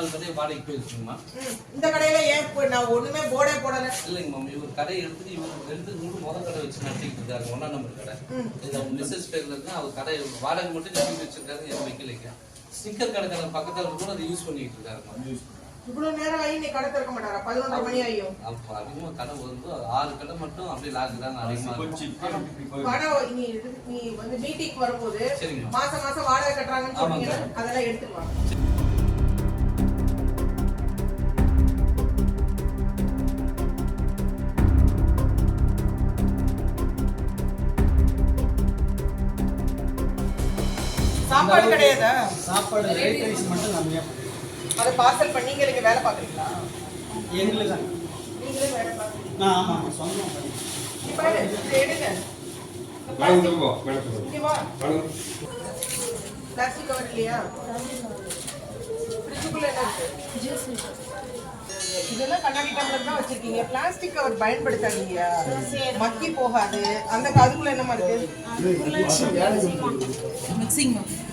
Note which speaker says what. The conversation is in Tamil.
Speaker 1: 4 கடை வாடகைக்கு போயிருக்குங்கம்மா.
Speaker 2: இந்த கடையில ஏன் நான் ஒண்ணுமே போர்டே போடல?
Speaker 1: இல்லைங்க மேம், இவர் கடை எடுத்துட்டு இவர் 2 கடை வச்சு நடத்திட்டு இருக்காரு. 1ஆம் நம்பர் கடை. இது அவங்க மிஸ்ஸஸ் பேர்ல இருக்கு. அவர் கடை வாடகை மட்டும் நிறுத்தி வச்சிருக்காரு, எதுவும் வைக்கலைங்க. ஸ்டிக்கர் கடைக்கார பக்கத்துல கூட அதை யூஸ் பண்ணிட்டு இருக்காரு.
Speaker 2: இவ்வளவு நேரம் ஆகி நீ கடை திறக்க மாட்டாரா? 11:30 மணி ஆகும்.
Speaker 1: அப்ப அதிகமா கடை வந்து 6 கடை மட்டும் அப்படியே லாக் தான் அதிகமா
Speaker 2: கடை நீ வந்து மீட்டிங் வரும்போது மாசம் மாசம் வாடகை கட்டுறாங்கன்னு சொன்னீங்க, அதெல்லாம் எடுத்துட்டு வாங்க. சாப்பாடு கிடையாதா?
Speaker 3: சாப்பாடு ரைட் ரைஸ் மட்டும் கம்மியாக பண்ணுறோம்.
Speaker 2: அதை பார்சல் பண்ணி நீங்க வேலை பார்க்குறீங்களா?
Speaker 3: எங்களுக்கு தான்.
Speaker 2: நீங்களே வேலை பார்க்குறீங்களா?
Speaker 3: ஆமாம், சொந்தம் பண்ணி.
Speaker 2: இப்போ எடுங்க. இங்கே வா. பிளாஸ்டிக் கவர் இல்லையா? ஃப்ரிட்ஜுக்குள்ள என்ன இருக்கு? இதெல்லாம் கண்ணாடி டம்ளர் தான் வச்சிருக்கீங்க. பிளாஸ்டிக் கவர் பயன்படுத்தாதீங்க, மக்கி போகாது. அந்த அதுக்குள்ள என்னமா இருக்கு? மிக்சிங்